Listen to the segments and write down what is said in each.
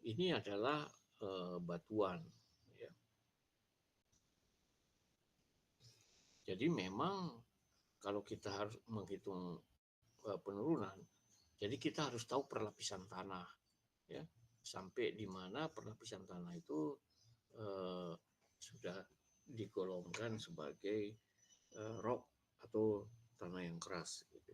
ini adalah batuan. Ya. Jadi memang kalau kita harus menghitung penurunan, jadi kita harus tahu perlapisan tanah, ya, sampai di mana perlapisan tanah itu sudah digolongkan sebagai rock atau tanah yang keras. Gitu.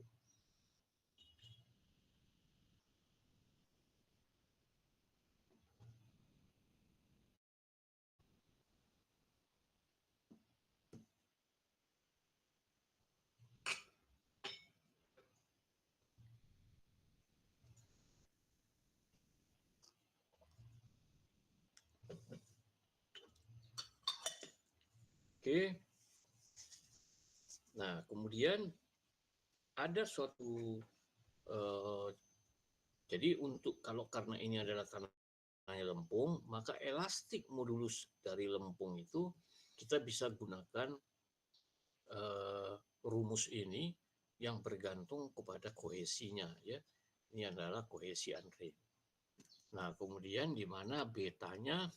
Oke, nah kemudian ada suatu jadi untuk kalau karena ini adalah tanah lempung, maka elastik modulus dari lempung itu kita bisa gunakan rumus ini yang bergantung kepada kohesinya, ya. Ini adalah kohesi Andre. Nah, kemudian di mana betanya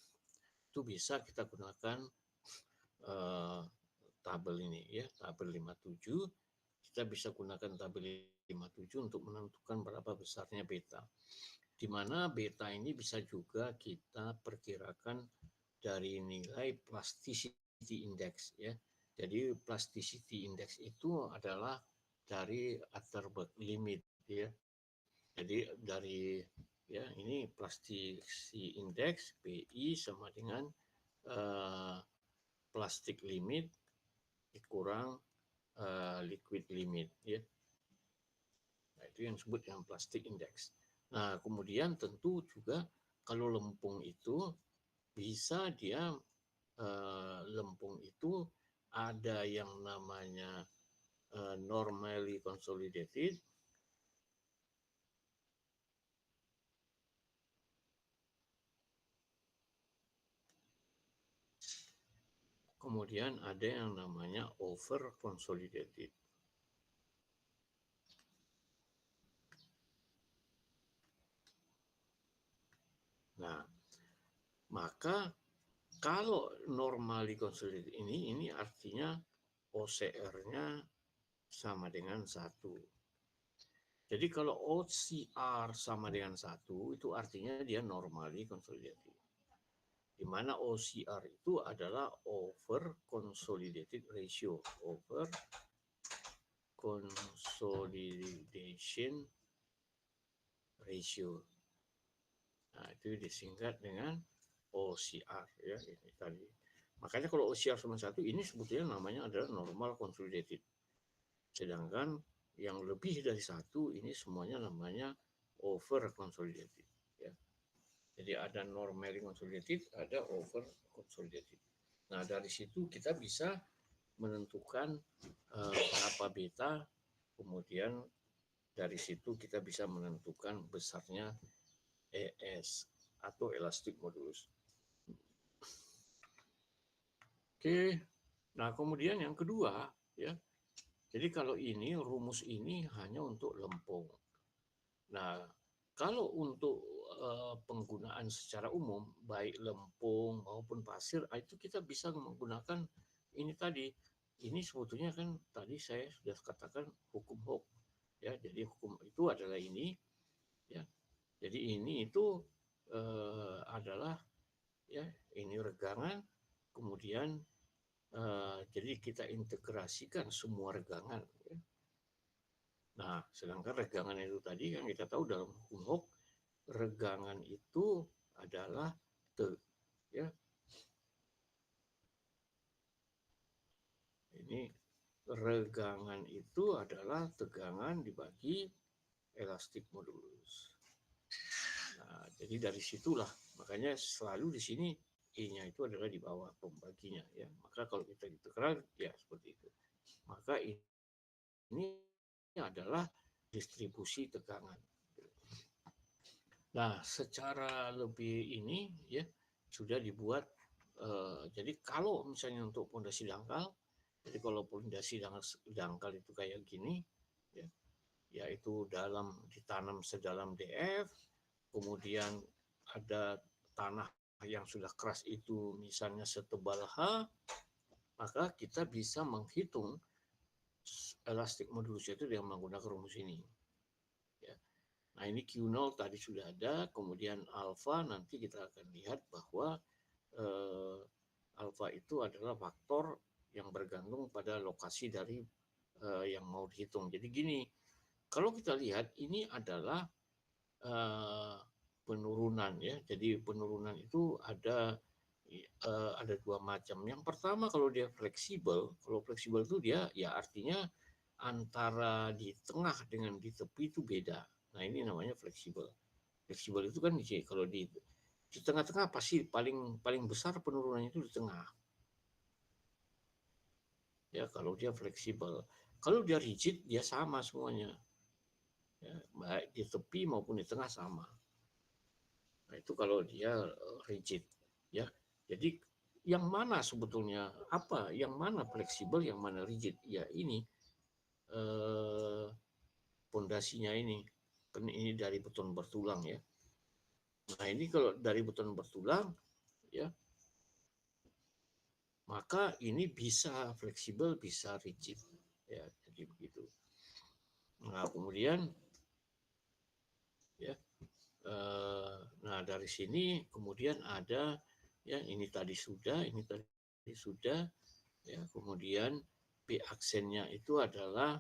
itu bisa kita gunakan tabel ini, ya, tabel 57. Kita bisa gunakan tabel 57 untuk menentukan berapa besarnya beta. Di mana beta ini bisa juga kita perkirakan dari nilai plasticity index, ya. Jadi plasticity index itu adalah dari Atterberg limit, ya. Jadi dari, ya, ini plasticity index PI sama dengan plastik limit dikurang liquid limit, ya. Nah, itu yang disebut dengan plastik index. Nah, kemudian tentu juga kalau lempung itu bisa dia lempung itu ada yang namanya normally consolidated, kemudian ada yang namanya over consolidated. Nah, maka kalau normally consolidated ini artinya OCR-nya sama dengan 1. Jadi kalau OCR sama dengan 1, itu artinya dia normally consolidated. Di mana OCR itu adalah over consolidated ratio, over consolidation ratio. Nah, itu disingkat dengan OCR, ya, ini tadi. Makanya kalau OCR sama 1 ini sebetulnya namanya adalah normal consolidated. Sedangkan yang lebih dari 1 ini semuanya namanya over consolidated, ya. Jadi ada normally consolidated, ada over consolidated. Nah, dari situ kita bisa menentukan berapa beta, kemudian dari situ kita bisa menentukan besarnya ES atau elastic modulus. Oke, nah kemudian yang kedua, ya. Jadi kalau ini rumus ini hanya untuk lempung. Nah, kalau untuk penggunaan secara umum, baik lempung maupun pasir, itu kita bisa menggunakan ini tadi. Ini sebetulnya kan tadi saya sudah katakan hukum Hooke, ya. Jadi hukum itu adalah ini, ya. Jadi ini itu adalah, ya, ini regangan, kemudian jadi kita integrasikan semua regangan, ya. Nah, sedangkan regangan itu tadi kan kita tahu dalam hukum Hooke, regangan itu adalah ya. Ini regangan itu adalah tegangan dibagi elastik modulus. Nah, jadi dari situlah makanya selalu di sini E-nya itu adalah di bawah pembaginya, ya. Maka kalau kita integral ya seperti itu. Maka ini adalah distribusi tegangan. Nah, secara lebih ini, ya, sudah dibuat. Jadi kalau misalnya untuk pondasi dangkal, jadi kalau pondasi dangkal itu kayak gini, ya, yaitu ditanam sedalam DF, kemudian ada tanah yang sudah keras itu misalnya setebal H, maka kita bisa menghitung elastik modulus itu dengan menggunakan rumus ini. Ya. Nah ini Q0 tadi sudah ada, kemudian alfa nanti kita akan lihat bahwa alfa itu adalah faktor yang bergantung pada lokasi dari yang mau dihitung. Jadi gini, kalau kita lihat ini adalah penurunan ya. Jadi penurunan itu ada dua macam. Yang pertama kalau dia fleksibel, kalau fleksibel itu dia ya artinya antara di tengah dengan di tepi itu beda. Nah ini namanya fleksibel. Fleksibel itu kan kalau di tengah-tengah pasti paling paling besar penurunannya itu di tengah. Ya kalau dia fleksibel. Kalau dia rigid dia sama semuanya. Ya, baik di tepi maupun di tengah sama. Nah, itu kalau dia rigid, ya. Jadi yang mana sebetulnya apa? Yang mana fleksibel, yang mana rigid? Ya ini pondasinya ini. Kan ini dari beton bertulang ya. Nah, ini kalau dari beton bertulang ya, maka ini bisa fleksibel, bisa rigid. Ya, jadi begitu. Nah, kemudian ya nah dari sini kemudian ada ya ini tadi sudah ya kemudian P aksennya itu adalah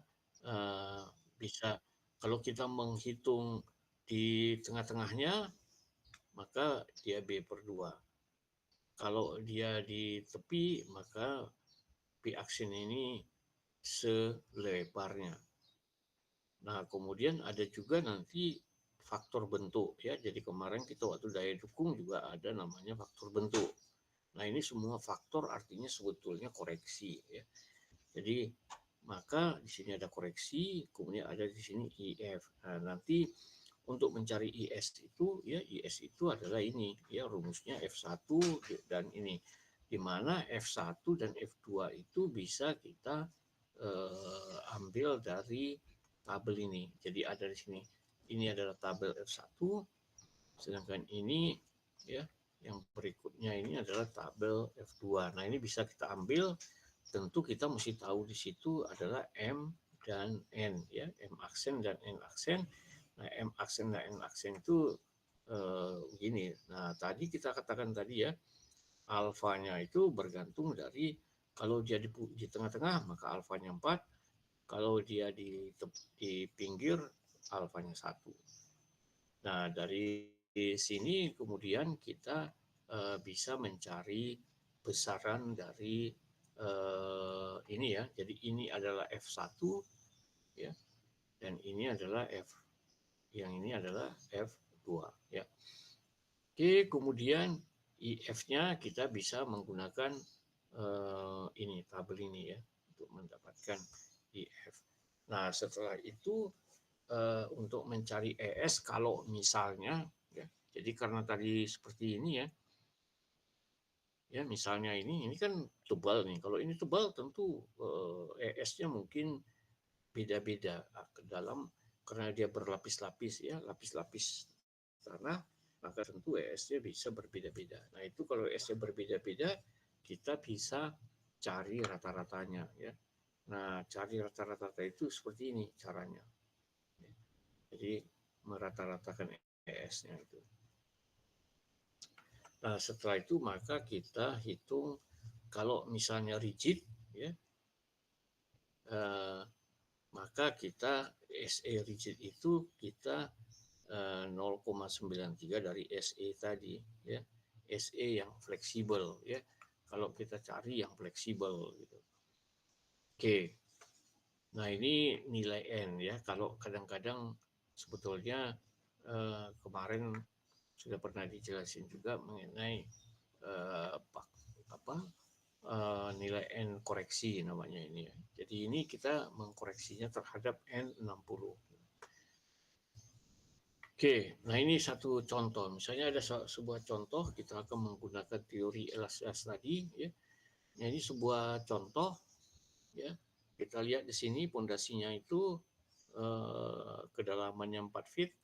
bisa kalau kita menghitung di tengah-tengahnya maka dia B/2. Kalau dia di tepi maka P aksen ini selebarnya. Nah, kemudian ada juga nanti faktor bentuk ya. Jadi kemarin kita waktu daya dukung juga ada namanya faktor bentuk. Nah, ini semua faktor artinya sebetulnya koreksi ya. Jadi maka di sini ada koreksi, kemudian ada di sini IF. Nah, nanti untuk mencari IS itu ya IS itu adalah ini ya rumusnya F1 dan ini di mana F1 dan F2 itu bisa kita ambil dari tabel ini. Jadi ada di sini. Ini adalah tabel F1, sedangkan ini ya yang berikutnya ini adalah tabel F2. Nah, ini bisa kita ambil. Tentu kita mesti tahu di situ adalah M dan N ya, M aksen dan N aksen. Nah, M aksen dan N aksen itu begini. Nah, tadi kita katakan tadi ya, alfanya itu bergantung dari kalau dia di tengah-tengah maka alfanya 4, kalau dia di pinggir alfanya 1. Nah, dari sini kemudian kita bisa mencari besaran dari ini ya. Jadi ini adalah F1 ya dan ini adalah yang ini adalah F2 ya. Oke, kemudian IF-nya kita bisa menggunakan ini tabel ini ya untuk mendapatkan IF. Nah, setelah itu untuk mencari ES kalau misalnya ya. Jadi karena tadi seperti ini ya. Ya, misalnya ini kan tebal nih. Kalau ini tebal tentu ES-nya mungkin beda-beda ke dalam karena dia berlapis-lapis ya, lapis-lapis tanah, maka tentu ES-nya bisa berbeda-beda. Nah, itu kalau ES-nya berbeda-beda, kita bisa cari rata-ratanya ya. Nah, cari rata-rata itu seperti ini caranya. Jadi merata-ratakan ES-nya itu. Nah, setelah itu maka kita hitung kalau misalnya rigid ya, maka kita SE rigid itu kita 0,93 dari SE tadi ya. SE yang fleksibel ya. Kalau kita cari yang fleksibel gitu. Oke. Nah, ini nilai N ya. Kalau kadang-kadang sebetulnya kemarin sudah pernah dijelasin juga mengenai apa nilai N koreksi namanya ini ya. Jadi ini kita mengkoreksinya terhadap N60. Oke, nah ini satu contoh. Misalnya ada sebuah contoh, kita akan menggunakan teori elastisitas tadi. Ya. Nah, ini sebuah contoh. Ya. Kita lihat di sini pondasinya itu kedalamannya 4 feet.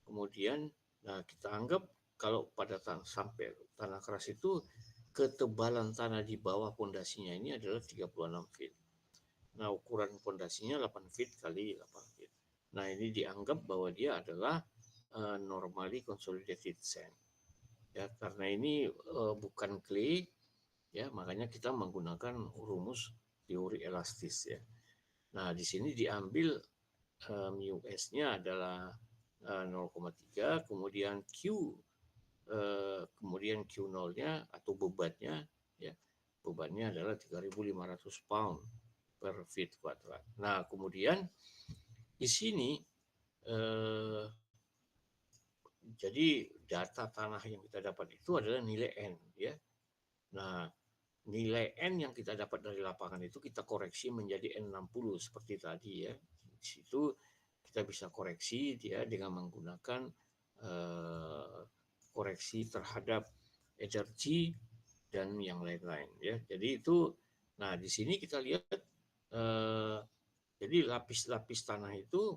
Kemudian nah kita anggap kalau pada sampai tanah keras itu ketebalan tanah di bawah pondasinya ini adalah 36 feet. Nah, ukuran pondasinya 8 feet kali 8 feet. Nah, ini dianggap bahwa dia adalah normally consolidated sand. Ya, karena ini bukan clay, ya, makanya kita menggunakan rumus teori elastis ya. Nah, di sini diambil mu S-nya adalah 0,3, kemudian kemudian Q0-nya atau bebannya ya. Bebannya adalah 3.500 pound per feet kuadrat. Nah, kemudian di sini jadi data tanah yang kita dapat itu adalah nilai N ya. Nah, nilai N yang kita dapat dari lapangan itu kita koreksi menjadi N60 seperti tadi ya. Di situ kita bisa koreksi dia dengan menggunakan koreksi terhadap energi dan yang lain-lain ya. Jadi itu, nah di sini kita lihat jadi lapis-lapis tanah itu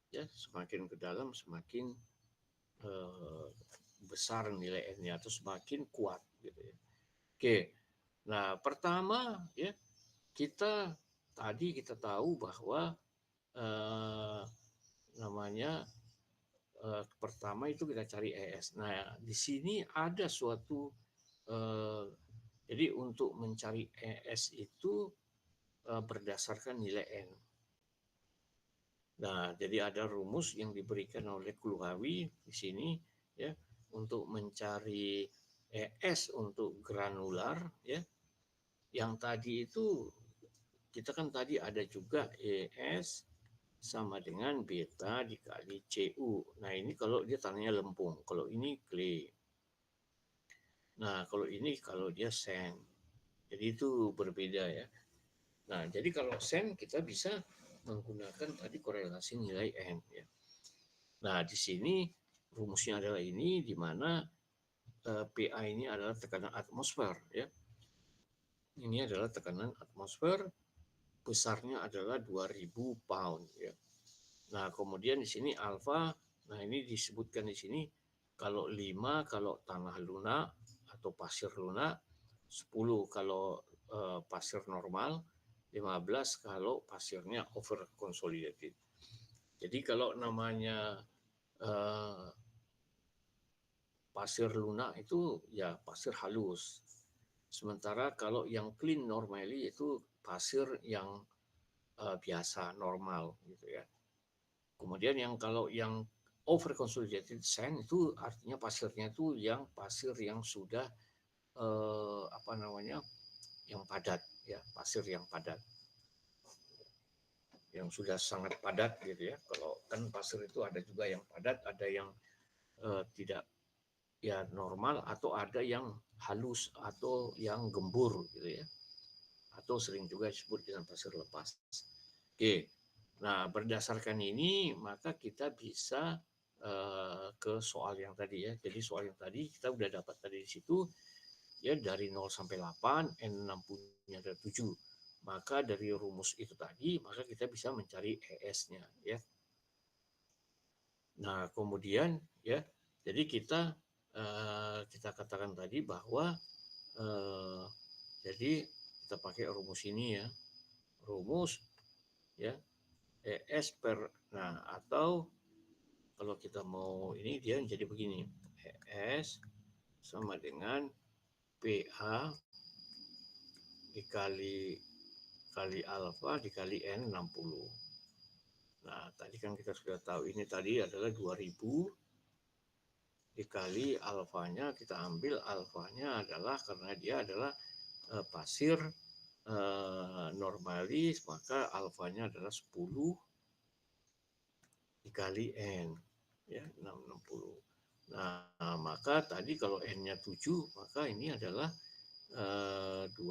ya semakin ke dalam semakin besar nilai N-nya atau semakin kuat gitu ya. Oke, nah pertama ya kita tahu bahwa namanya pertama itu kita cari ES. Nah di sini ada suatu jadi untuk mencari ES itu berdasarkan nilai N. Nah, jadi ada rumus yang diberikan oleh Kluhawi di sini ya untuk mencari ES untuk granular ya. Yang tadi itu kita kan tadi ada juga ES sama dengan beta dikali CU. Nah, ini kalau dia tanahnya lempung, kalau ini clay. Nah, kalau dia sand. Jadi itu berbeda ya. Nah, jadi kalau sand kita bisa menggunakan tadi korelasi nilai N ya. Nah, di sini rumusnya adalah ini di mana PA ini adalah tekanan atmosfer ya. Ini adalah tekanan atmosfer, besarnya adalah 2000 pound ya. Nah, kemudian di sini alfa, nah ini disebutkan di sini kalau 5 kalau tanah lunak atau pasir lunak, 10 kalau pasir normal, 15 kalau pasirnya over consolidated. Jadi kalau namanya pasir lunak itu ya pasir halus. Sementara kalau yang clean normally itu pasir yang biasa normal gitu ya. Kemudian kalau yang over consolidated sand itu artinya pasirnya itu yang pasir yang sudah apa namanya yang padat ya, pasir yang padat. Yang sudah sangat padat gitu ya. Kalau kan pasir itu ada juga yang padat, ada yang tidak ya normal, atau ada yang halus atau yang gembur gitu ya. Atau sering juga disebut dengan pasir lepas. Oke. Nah, berdasarkan ini maka kita bisa ke soal yang tadi ya. Jadi soal yang tadi kita udah dapat tadi di situ ya dari 0 sampai 8, N60-nya ada 7. Maka dari rumus itu tadi, maka kita bisa mencari ES-nya ya. Nah, kemudian ya, jadi kita katakan tadi bahwa jadi kita pakai rumus ini ya. Rumus ya ES per, nah atau kalau kita mau ini dia jadi begini, ES sama dengan PA dikali alfa dikali N60. Nah, tadi kan kita sudah tahu ini tadi adalah 2000 dikali alfanya, kita ambil alfanya adalah karena dia adalah pasir normalis, maka alfanya adalah 10 dikali N ya 660. Nah, maka tadi kalau N-nya 7, maka ini adalah 20.000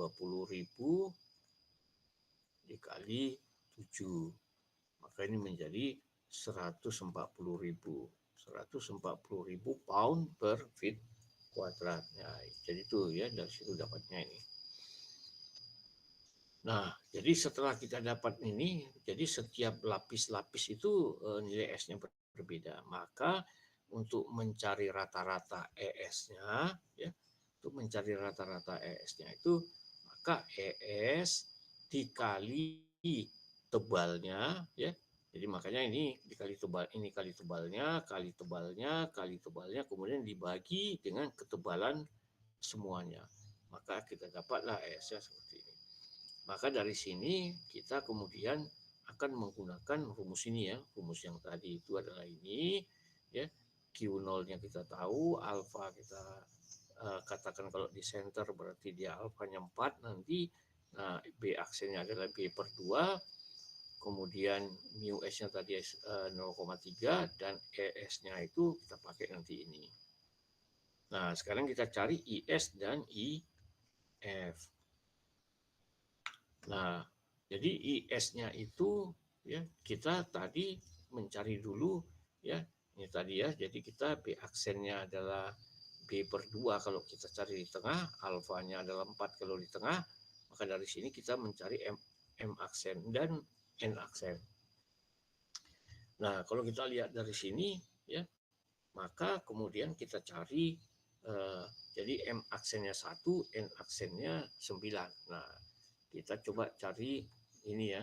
dikali 7. Maka ini menjadi 140.000. 140.000 pound per feet kuadrat. Ya, jadi itu ya dari situ dapatnya ini. Nah, jadi setelah kita dapat ini, jadi setiap lapis-lapis itu nilai S-nya berbeda. Maka untuk mencari rata-rata ES-nya, ya, untuk mencari rata-rata ES-nya itu, maka ES dikali tebalnya, ya. Jadi makanya ini dikali tebal, ini kali tebalnya, kali tebalnya, kali tebalnya, kemudian dibagi dengan ketebalan semuanya. Maka kita dapatlah ES-nya seperti ini. Maka dari sini kita kemudian akan menggunakan rumus ini ya. Rumus yang tadi itu adalah ini ya. Q0-nya kita tahu, alfa kita katakan kalau di center berarti dia alfanya 4 nanti. Nah, B aksennya adalah B per 2. Kemudian mu S-nya tadi 0,3 dan ES-nya itu kita pakai nanti ini. Nah, sekarang kita cari IS dan IF. Nah, jadi IS-nya itu ya kita tadi mencari dulu ya. Ini tadi ya. Jadi kita B aksennya adalah B per 2 kalau kita cari di tengah, alfanya adalah 4 kalau di tengah, maka dari sini kita mencari M aksen dan N aksen. Nah, kalau kita lihat dari sini ya, maka kemudian kita cari jadi M aksennya 1, N aksennya 9. Nah, kita coba cari ini ya,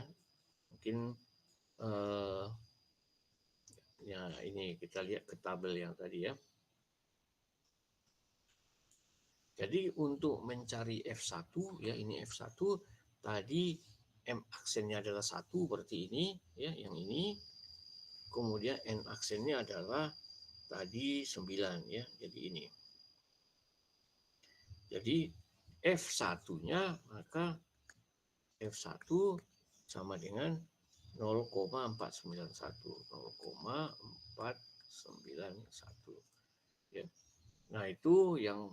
mungkin ya ini kita lihat ke tabel yang tadi ya. Jadi untuk mencari F1 ya, ini F1 tadi M aksennya adalah 1 berarti ini ya, yang ini. Kemudian N aksennya adalah tadi 9 ya, jadi ini. Jadi F1-nya maka F1 sama dengan 0,491 ya. Nah, itu yang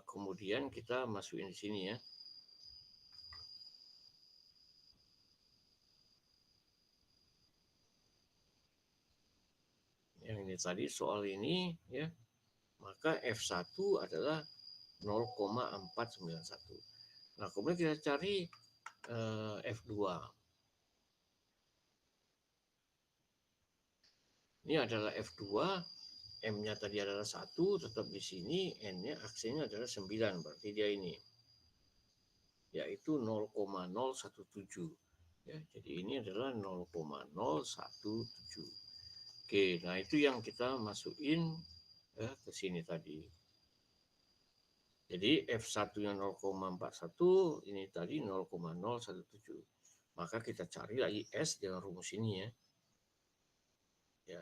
kemudian kita masukin di sini ya. Yang ini tadi soal ini ya. Maka F1 adalah 0,491. Nah, kemudian kita cari F2. Ini adalah F2, M-nya tadi adalah 1, tetap di sini, N-nya aksennya adalah 9, berarti dia ini. Yaitu 0,017. Ya, jadi ini adalah 0,017. Oke, nah itu yang kita masukin ya, ke sini tadi. Jadi F1-nya 0,41, ini tadi 0,017. Maka kita cari lagi S dengan rumus ini ya. Ya.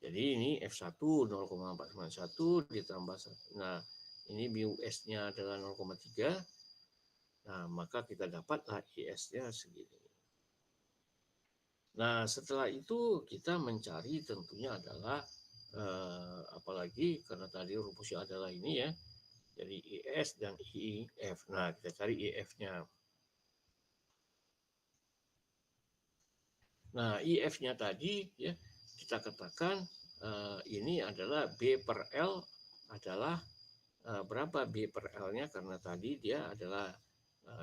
Jadi ini F1 0,491 ditambah, nah ini mu S-nya adalah 0,3. Nah, maka kita dapatlah IS-nya segini. Nah, setelah itu kita mencari tentunya adalah apalagi karena tadi rumusnya adalah ini ya. Jadi IS dan IF. Nah, kita cari IF-nya. Nah, IF-nya tadi ya kita katakan ini adalah B per L adalah berapa B per L-nya karena tadi dia adalah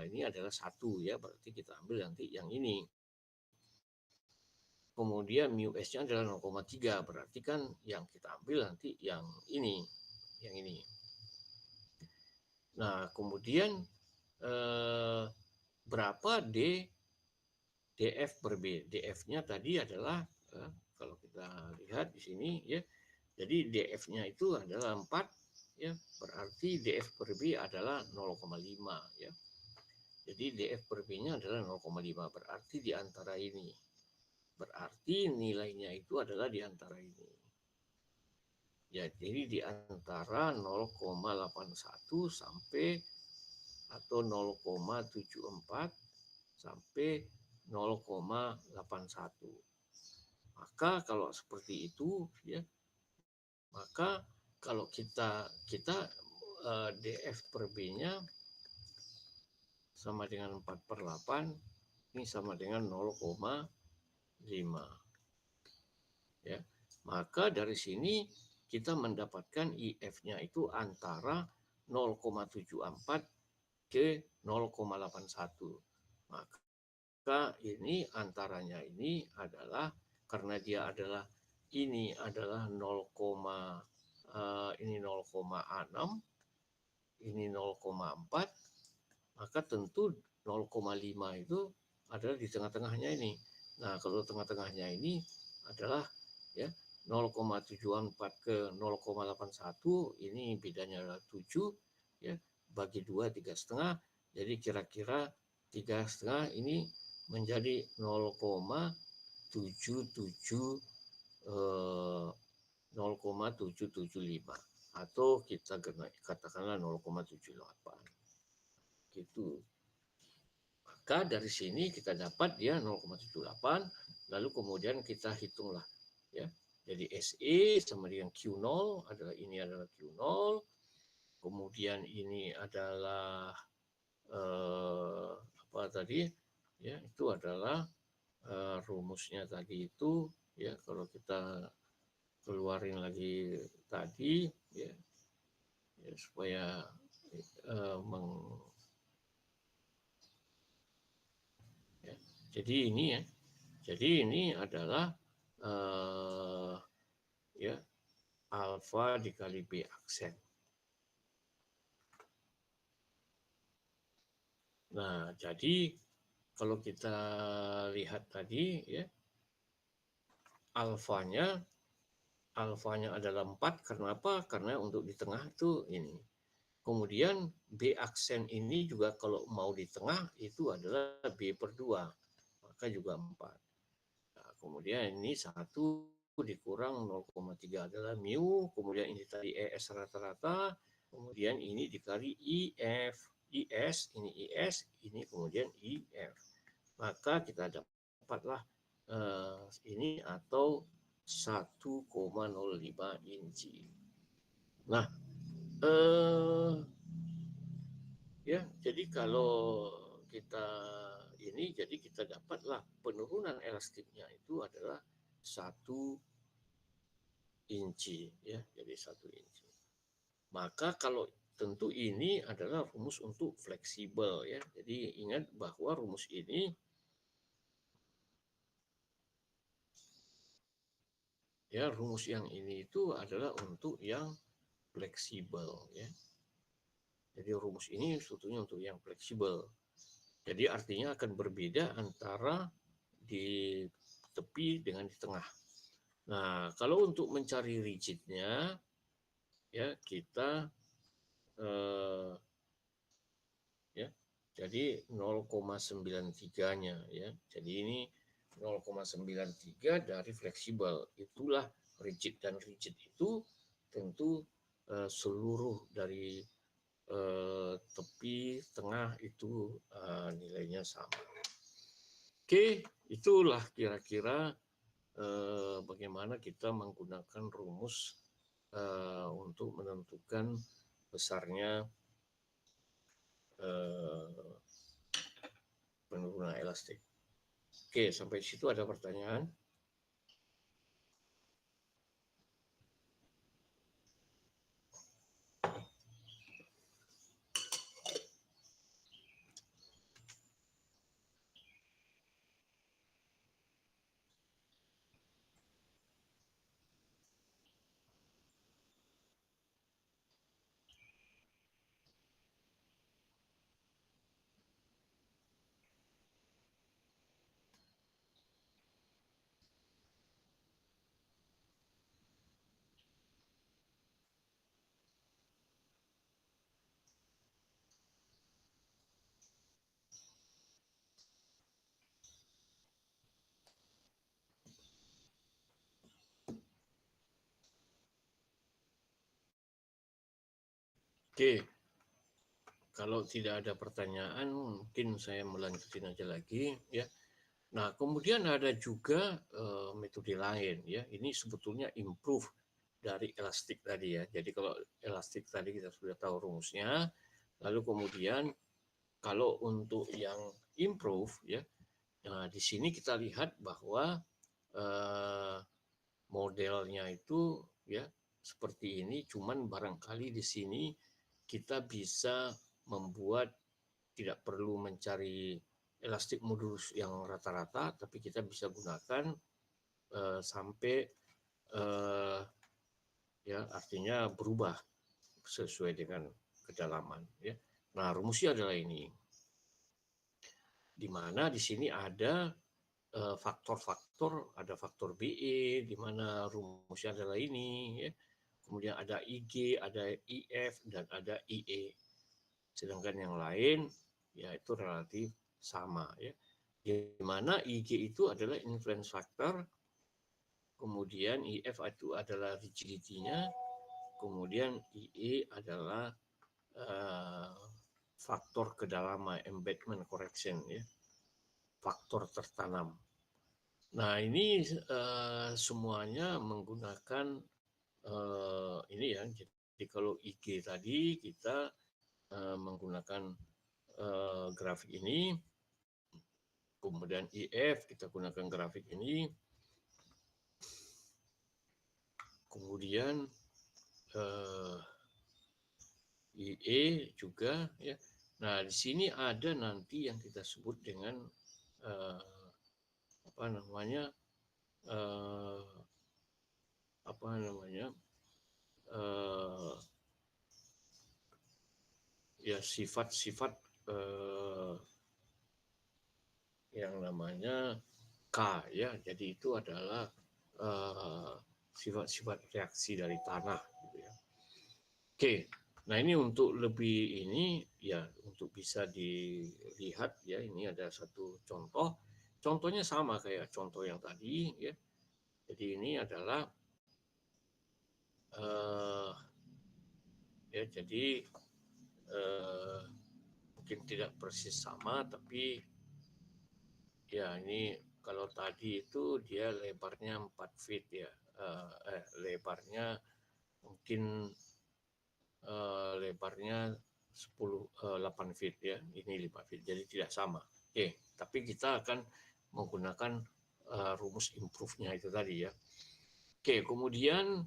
ini adalah 1 ya, berarti kita ambil nanti yang ini. Kemudian mu S-nya adalah 0,3, berarti kan yang kita ambil nanti yang ini, yang ini. Nah, kemudian berapa DF per B? DF-nya tadi adalah kalau kita lihat di sini ya, jadi DF-nya itu adalah 4 ya, berarti DF per B adalah 0,5 ya. Jadi DF per B-nya adalah 0,5, berarti di antara ini. Berarti nilainya itu adalah di antara ini. Ya, jadi di antara 0,81 sampai atau 0,74 sampai 0,81. Maka kalau seperti itu ya, maka kalau kita DF per B-nya sama dengan 4/8, ini sama dengan 0,5. Ya. Maka dari sini kita mendapatkan IF-nya itu antara 0,74 ke 0,81. Maka ini antaranya ini adalah karena dia adalah ini adalah 0, ini 0,6, ini 0,4, maka tentu 0,5 itu adalah di tengah-tengahnya ini. Nah, kalau tengah-tengahnya ini adalah ya 0,74 ke 0,81, ini bedanya adalah 7, ya, bagi 2 3,5, jadi kira-kira 3,5 ini menjadi 0,77 0,775, atau kita katakanlah 0,78 gitu. Maka dari sini kita dapat dia 0,78, lalu kemudian kita hitunglah ya. Jadi SE sama dengan Q0 adalah Q0, kemudian ini adalah apa tadi ya, itu adalah rumusnya tadi itu ya, kalau kita keluarin lagi tadi ya, ya supaya ya. Jadi ini ya, jadi ini adalah ya alfa dikali B aksen. Nah, jadi kalau kita lihat tadi ya, alfanya adalah 4, karena apa? Karena untuk di tengah itu ini. Kemudian B aksen ini juga kalau mau di tengah itu adalah B per 2, maka juga 4. Nah, kemudian ini 1 dikurang 0,3 adalah mu, kemudian ini tadi ES rata-rata, kemudian ini dikali IF, ini kemudian IF. Maka kita dapatlah ini atau 1,05 inci. Nah, ya, jadi kalau kita ini, jadi kita dapatlah penurunan elastiknya itu adalah 1 inci ya, jadi 1 inci. Maka kalau tentu ini adalah rumus untuk fleksibel ya. Jadi ingat bahwa rumus ini ya, rumus yang ini itu adalah untuk yang fleksibel ya. Jadi rumus ini sebetulnya untuk yang fleksibel. Jadi artinya akan berbeda antara di tepi dengan di tengah. Nah, kalau untuk mencari rigidnya ya, kita ya, jadi 0,93-nya ya. Jadi ini 0,93 dari fleksibel. Itulah rigid, dan rigid itu tentu seluruh dari tepi tengah itu nilainya sama. Oke, itulah kira-kira bagaimana kita menggunakan rumus untuk menentukan besarnya penurunan elastik. Oke, sampai situ ada pertanyaan? Oke, kalau tidak ada pertanyaan, mungkin saya melanjutin aja lagi ya. Nah, kemudian ada juga metode lain ya. Ini sebetulnya improve dari elastik tadi ya. Jadi kalau elastik tadi kita sudah tahu rumusnya, lalu kemudian kalau untuk yang improve ya, nah di sini kita lihat bahwa modelnya itu ya seperti ini, cuman barangkali di sini kita bisa membuat, tidak perlu mencari elastik modulus yang rata-rata, tapi kita bisa gunakan sampai ya artinya berubah sesuai dengan kedalaman ya. Nah, rumusnya adalah ini. Di mana di sini ada faktor-faktor, ada faktor BE di mana rumusnya adalah ini ya. Kemudian ada IG, ada IF dan ada IE. Sedangkan yang lain ya itu relatif sama ya. Di mana IG itu adalah influence factor, kemudian IF itu adalah rigidity-nya, kemudian IE adalah faktor kedalaman embedment correction ya, faktor tertanam. Nah ini semuanya menggunakan ini ya. Jadi kalau IG tadi kita menggunakan grafik ini, kemudian IF kita gunakan grafik ini, kemudian IE juga ya. Nah di sini ada nanti yang kita sebut dengan apa namanya ya sifat-sifat yang namanya K ya. Jadi itu adalah sifat-sifat reaksi dari tanah gitu ya. Oke. Nah, ini untuk lebih ini ya untuk bisa dilihat ya, ini ada satu contoh. Contohnya sama kayak contoh yang tadi ya. Jadi ini adalah ya jadi mungkin tidak persis sama tapi ya ini kalau tadi itu dia lebarnya 4 feet ya. Lebarnya mungkin lebarnya 8 feet ya, ini 5 feet, jadi tidak sama. Oke, tapi kita akan menggunakan rumus improve-nya itu tadi ya. Oke, kemudian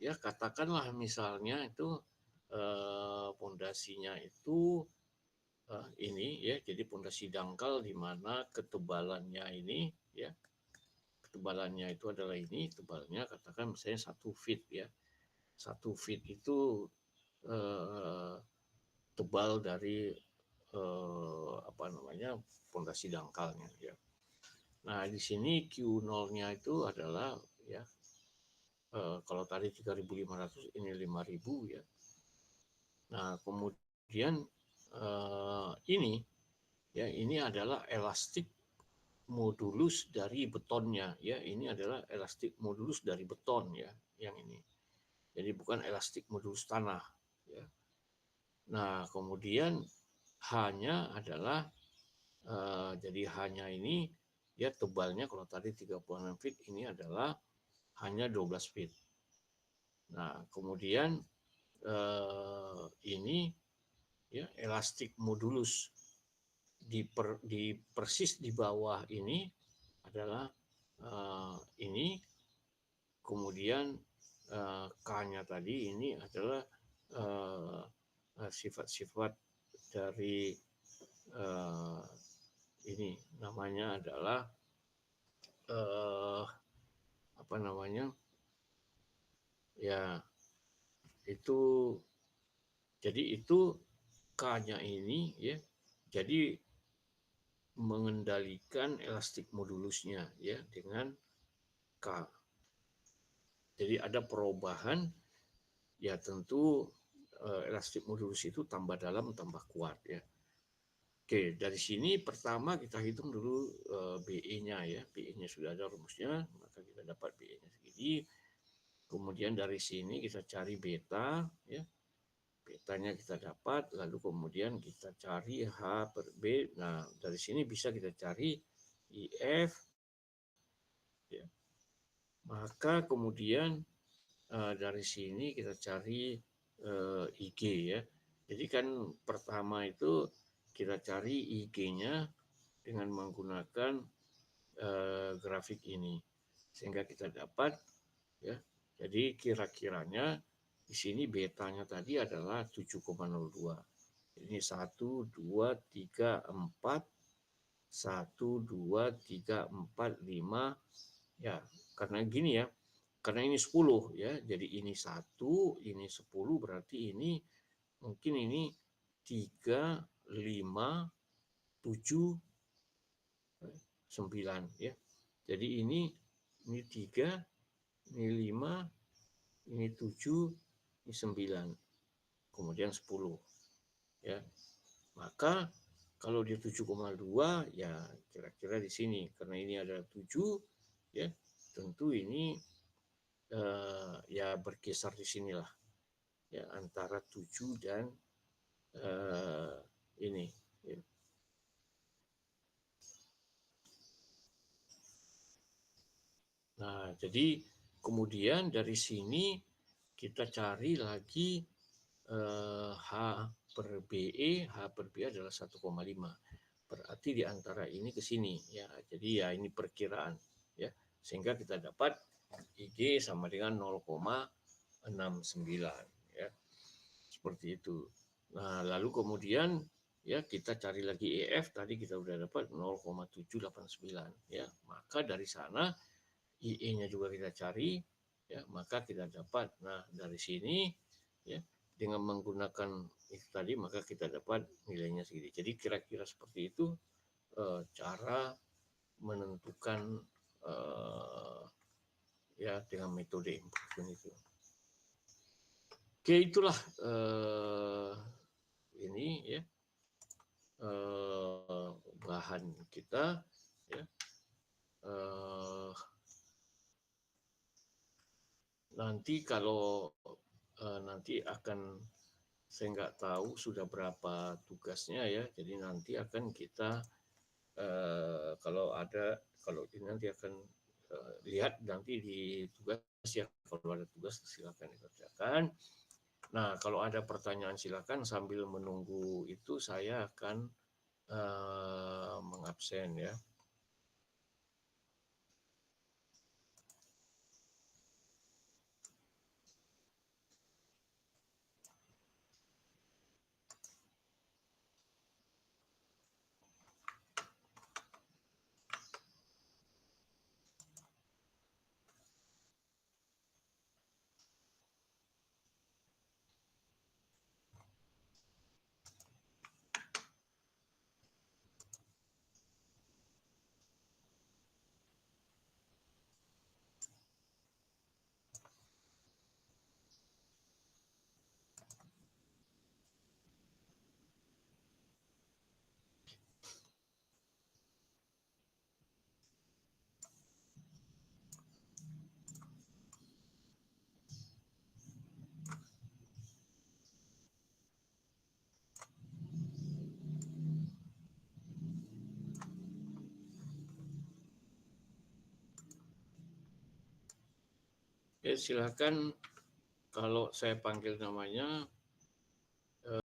ya katakanlah misalnya itu pondasinya itu ini ya, jadi pondasi dangkal di mana ketebalannya ini ya, ketebalannya itu adalah ini, tebalnya katakan misalnya 1 feet ya. 1 feet itu tebal dari apa namanya pondasi dangkalnya ya. Nah di sini Q0-nya itu adalah ya kalau tadi 3.500 ini 5.000 ya. Nah kemudian ini ya ini adalah elastik modulus dari betonnya ya. Ini adalah elastik modulus dari beton ya yang ini. Jadi bukan elastik modulus tanah ya. Nah kemudian hanya adalah jadi hanya ini ya tebalnya kalau tadi 36 feet ini adalah hanya 12 feet. Nah, kemudian ini ya elastik modulus di persis di bawah ini adalah ini, kemudian K-nya tadi ini adalah sifat-sifat dari ini namanya adalah apa namanya ya itu, jadi itu K-nya ini ya jadi mengendalikan elastik modulusnya ya dengan K. Jadi ada perubahan ya, tentu elastik modulus itu tambah dalam tambah kuat ya. Oke, dari sini pertama kita hitung dulu BE-nya ya. BE-nya sudah ada rumusnya, maka kita dapat BE-nya segini. Kemudian dari sini kita cari beta ya. Betanya kita dapat, lalu kemudian kita cari H per B. Nah, dari sini bisa kita cari IF ya. Maka kemudian dari sini kita cari IG ya. Jadi kan pertama itu kita cari IG-nya dengan menggunakan grafik ini sehingga kita dapat ya. Jadi kira-kiranya di sini betanya tadi adalah 7,02. Ini 1 2 3 4 1 2 3 4 5 ya. Karena gini ya. karena ini 10 ya, jadi ini 1, ini 10, berarti ini mungkin ini 3, 5, 7, 9 ya. Jadi ini 3, ini 5, ini 7, ini 9, kemudian 10 ya. Maka kalau dia 7,2 ya kira-kira di sini, karena ini ada 7 ya, tentu ini ya berkisar di sinilah ya, antara 7 dan ini ya. Nah, jadi kemudian dari sini kita cari lagi H per BE, H per BE adalah 1,5. Berarti di antara ini ke sini ya. Jadi ya ini perkiraan ya. Sehingga kita dapat IG sama dengan 0,69 ya. Seperti itu. Nah, lalu kemudian ya kita cari lagi EF, tadi kita udah dapat 0,789 ya. Maka dari sana IE-nya juga kita cari ya, maka kita dapat. Nah, dari sini ya dengan menggunakan itu tadi maka kita dapat nilainya segini. Jadi kira-kira seperti itu cara menentukan ya dengan metode improvement itu. Oke, itulah ini ya bahan kita ya. Nanti kalau nanti akan, saya nggak tahu sudah berapa tugasnya ya, jadi nanti akan kita kalau ini nanti akan lihat nanti di tugas ya, kalau ada tugas silakan dikerjakan. Nah, kalau ada pertanyaan silakan, sambil menunggu itu saya akan mengabsen ya. Ya, silakan kalau saya panggil namanya